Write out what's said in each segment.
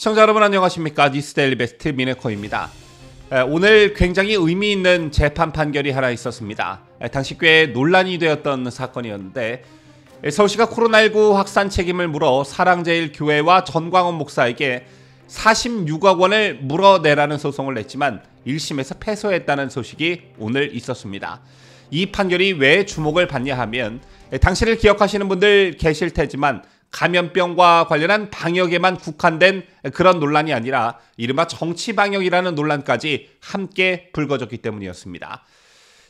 시청자 여러분 안녕하십니까. 뉴스데일리 베스트 미네커입니다. 오늘 굉장히 의미 있는 재판 판결이 하나 있었습니다. 당시 꽤 논란이 되었던 사건이었는데 서울시가 코로나19 확산 책임을 물어 사랑제일교회와 전광훈 목사에게 46억 원을 물어내라는 소송을 냈지만 1심에서 패소했다는 소식이 오늘 있었습니다. 이 판결이 왜 주목을 받냐 하면 당시를 기억하시는 분들 계실 테지만 감염병과 관련한 방역에만 국한된 그런 논란이 아니라 이른바 정치방역이라는 논란까지 함께 불거졌기 때문이었습니다.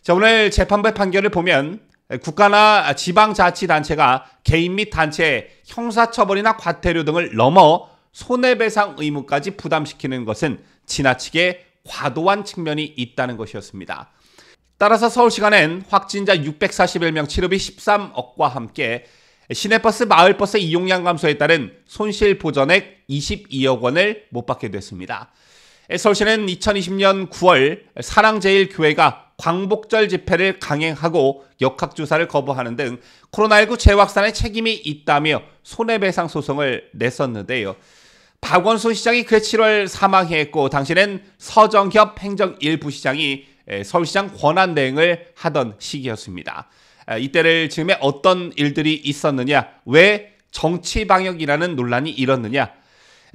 자, 오늘 재판부의 판결을 보면 국가나 지방자치단체가 개인 및 단체의 형사처벌이나 과태료 등을 넘어 손해배상 의무까지 부담시키는 것은 지나치게 과도한 측면이 있다는 것이었습니다. 따라서 서울시가 확진자 641명, 치료비 13억과 함께 시내버스, 마을버스 이용량 감소에 따른 손실보전액 22억 원을 못 받게 됐습니다. 서울시는 2020년 9월 사랑제일교회가 광복절 집회를 강행하고 역학조사를 거부하는 등 코로나19 재확산에 책임이 있다며 손해배상 소송을 냈었는데요. 박원순 시장이 그해 7월 사망했고 당시는 서정협 행정 1부시장이 서울시장 권한대행을 하던 시기였습니다. 이때를 즈음에 어떤 일들이 있었느냐, 왜 정치방역이라는 논란이 일었느냐,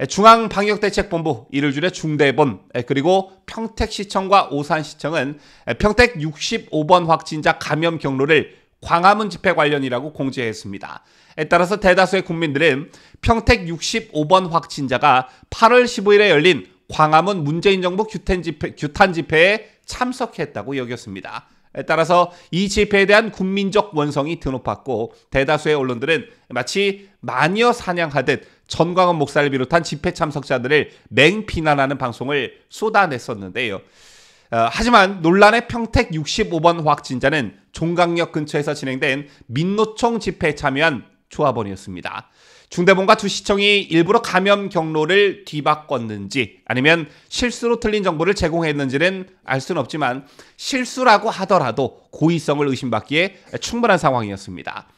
중앙방역대책본부, 이를 줄여 중대본, 그리고 평택시청과 오산시청은 평택 65번 확진자 감염 경로를 광화문 집회 관련이라고 공지했습니다. 따라서 대다수의 국민들은 평택 65번 확진자가 8월 15일에 열린 광화문 문재인 정부 규탄 집회에 참석했다고 여겼습니다. 따라서 이 집회에 대한 국민적 원성이 드높았고 대다수의 언론들은 마치 마녀 사냥하듯 전광훈 목사를 비롯한 집회 참석자들을 맹비난하는 방송을 쏟아냈었는데요. 하지만 논란의 평택 65번 확진자는 종강역 근처에서 진행된 민노총 집회에 참여한 조합원이었습니다. 중대본과 두 시청이 일부러 감염 경로를 뒤바꿨는지 아니면 실수로 틀린 정보를 제공했는지는 알 수는 없지만 실수라고 하더라도 고의성을 의심받기에 충분한 상황이었습니다.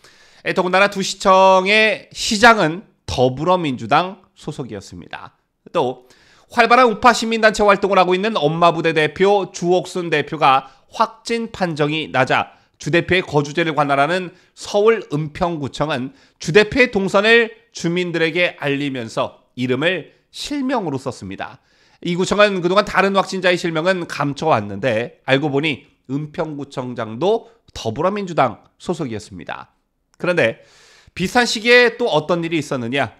더군다나 두 시청의 시장은 더불어민주당 소속이었습니다. 또 활발한 우파 시민단체 활동을 하고 있는 엄마부대 대표 주옥순 대표가 확진 판정이 나자 주 대표의 거주지를 관할하는 서울 은평구청은 주 대표의 동선을 주민들에게 알리면서 이름을 실명으로 썼습니다. 이 구청은 그동안 다른 확진자의 실명은 감춰왔는데 알고 보니 은평구청장도 더불어민주당 소속이었습니다. 그런데 비슷한 시기에 또 어떤 일이 있었느냐?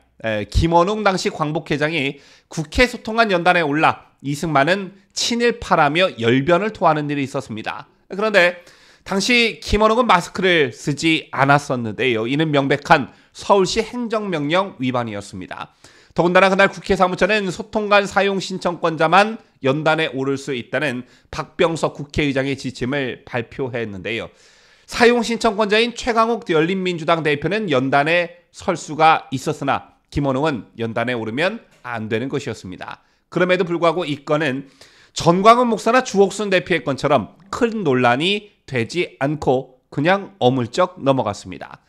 김원웅 당시 광복회장이 국회 소통관 연단에 올라 이승만은 친일파라며 열변을 토하는 일이 있었습니다. 그런데 당시 김원웅은 마스크를 쓰지 않았었는데요. 이는 명백한 서울시 행정명령 위반이었습니다. 더군다나 그날 국회 사무처는 소통관 사용 신청권자만 연단에 오를 수 있다는 박병석 국회의장의 지침을 발표했는데요. 사용 신청권자인 최강욱 열린민주당 대표는 연단에 설 수가 있었으나 김원웅은 연단에 오르면 안 되는 것이었습니다. 그럼에도 불구하고 이 건은 전광훈 목사나 주옥순 대표의 건처럼 큰 논란이 되지 않고 그냥 어물쩍 넘어갔습니다.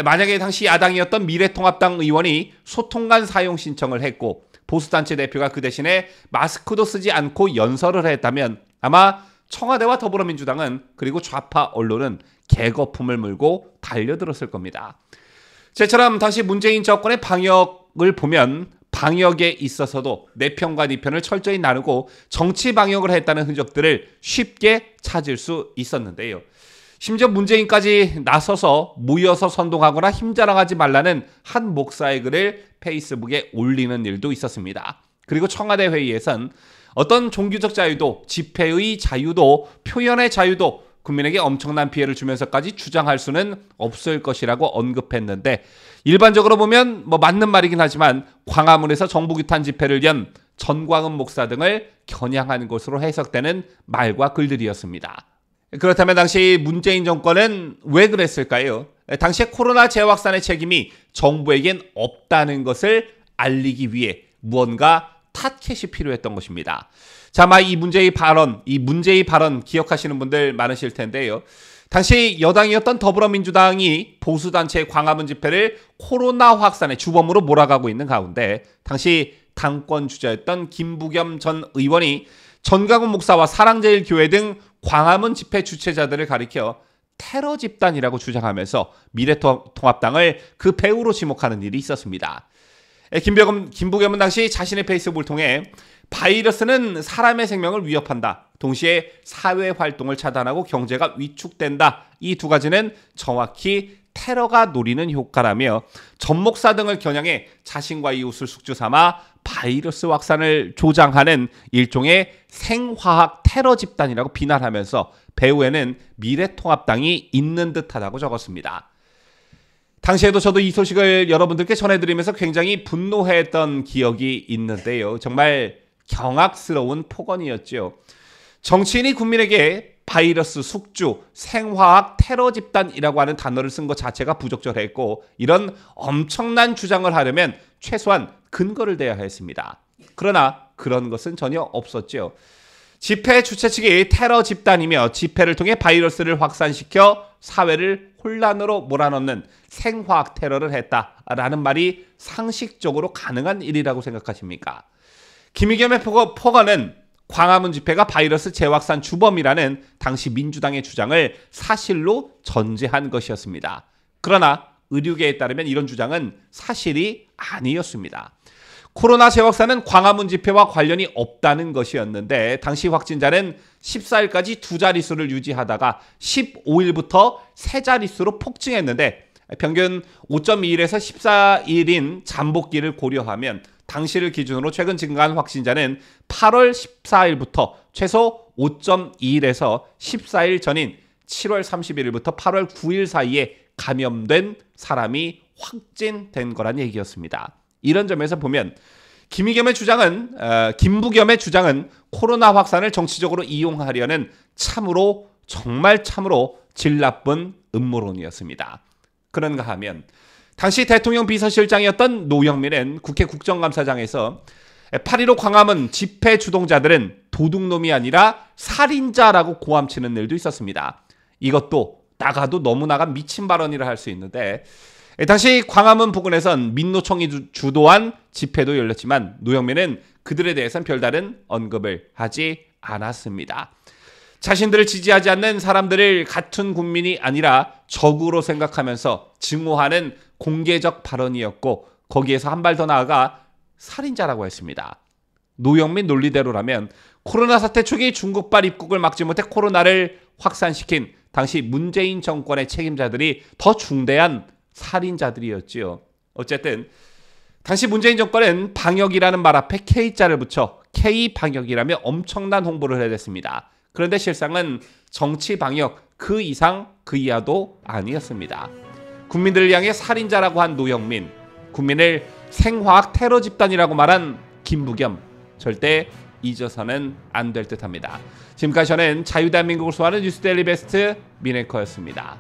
만약에 당시 야당이었던 미래통합당 의원이 소통관 사용 신청을 했고 보수단체 대표가 그 대신에 마스크도 쓰지 않고 연설을 했다면 아마 청와대와 더불어민주당은 그리고 좌파 언론은 개거품을 물고 달려들었을 겁니다. 저처럼 당시 문재인 정권의 방역을 보면 방역에 있어서도 내 편과 네 편을 철저히 나누고 정치 방역을 했다는 흔적들을 쉽게 찾을 수 있었는데요. 심지어 문재인까지 나서서 모여서 선동하거나 힘자랑하지 말라는 한 목사의 글을 페이스북에 올리는 일도 있었습니다. 그리고 청와대 회의에선 어떤 종교적 자유도, 집회의 자유도, 표현의 자유도 국민에게 엄청난 피해를 주면서까지 주장할 수는 없을 것이라고 언급했는데 일반적으로 보면 맞는 말이긴 하지만 광화문에서 정부규탄 집회를 연 전광훈 목사 등을 겨냥한 것으로 해석되는 말과 글들이었습니다. 그렇다면 당시 문재인 정권은 왜 그랬을까요? 당시에 코로나 재확산의 책임이 정부에겐 없다는 것을 알리기 위해 무언가 탓캣이 필요했던 것입니다. 자, 아마 이 문제의 발언 기억하시는 분들 많으실 텐데요. 당시 여당이었던 더불어민주당이 보수단체의 광화문 집회를 코로나 확산의 주범으로 몰아가고 있는 가운데 당시 당권 주자였던 김부겸 전 의원이 전가군 목사와 사랑제일교회 등 광화문 집회 주최자들을 가리켜 테러 집단이라고 주장하면서 미래통합당을 그 배후로 지목하는 일이 있었습니다. 김부겸은 당시 자신의 페이스북을 통해 바이러스는 사람의 생명을 위협한다. 동시에 사회활동을 차단하고 경제가 위축된다. 이 두 가지는 정확히 테러가 노리는 효과라며 전 목사 등을 겨냥해 자신과 이웃을 숙주 삼아 바이러스 확산을 조장하는 일종의 생화학 테러 집단이라고 비난하면서 배후에는 미래통합당이 있는 듯하다고 적었습니다. 당시에도 저도 이 소식을 여러분들께 전해드리면서 굉장히 분노했던 기억이 있는데요. 정말 경악스러운 폭언이었죠. 정치인이 국민에게 바이러스 숙주, 생화학 테러 집단이라고 하는 단어를 쓴 것 자체가 부적절했고 이런 엄청난 주장을 하려면 최소한 근거를 대야 했습니다. 그러나 그런 것은 전혀 없었죠. 집회 주최 측이 테러 집단이며 집회를 통해 바이러스를 확산시켜 사회를 혼란으로 몰아넣는 생화학 테러를 했다라는 말이 상식적으로 가능한 일이라고 생각하십니까? 김의겸의 폭언은 광화문 집회가 바이러스 재확산 주범이라는 당시 민주당의 주장을 사실로 전제한 것이었습니다. 그러나 의료계에 따르면 이런 주장은 사실이 아니었습니다. 코로나 재확산은 광화문 집회와 관련이 없다는 것이었는데 당시 확진자는 14일까지 두 자릿수를 유지하다가 15일부터 세 자릿수로 폭증했는데 평균 5.21에서 14일인 잠복기를 고려하면 당시를 기준으로 최근 증가한 확진자는 8월 14일부터 최소 5.21에서 14일 전인 7월 31일부터 8월 9일 사이에 감염된 사람이 확진된 거란 얘기였습니다. 이런 점에서 보면 김부겸의 주장은 코로나 확산을 정치적으로 이용하려는 정말 참으로 질 나쁜 음모론이었습니다. 그런가 하면 당시 대통령 비서실장이었던 노영민은 국회 국정감사장에서 8.15 광화문 집회 주동자들은 도둑놈이 아니라 살인자라고 고함치는 일도 있었습니다. 이것도 나가도 너무나가 미친 발언이라 할 수 있는데 당시 광화문 부근에선 민노총이 주도한 집회도 열렸지만 노영민은 그들에 대해서는 별다른 언급을 하지 않았습니다. 자신들을 지지하지 않는 사람들을 같은 국민이 아니라 적으로 생각하면서 증오하는 공개적 발언이었고 거기에서 한 발 더 나아가 살인자라고 했습니다. 노영민 논리대로라면 코로나 사태 초기 중국발 입국을 막지 못해 코로나를 확산시킨 당시 문재인 정권의 책임자들이 더 중대한 살인자들이었지요. 어쨌든 당시 문재인 정권은 방역이라는 말 앞에 K자를 붙여 K방역이라며 엄청난 홍보를 해댔습니다. 그런데 실상은 정치 방역 그 이상 그 이하도 아니었습니다. 국민들을 향해 살인자라고 한 노영민, 국민을 생화학 테러 집단이라고 말한 김부겸, 절대 잊어서는 안 될 듯합니다. 지금까지 저는 자유대한민국을 소화하는 뉴스데일리 베스트 민앵커였습니다.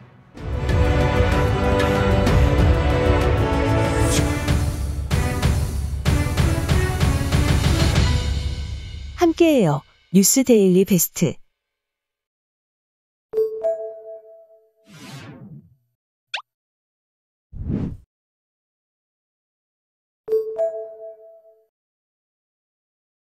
함께해요. 뉴스데일리 베스트.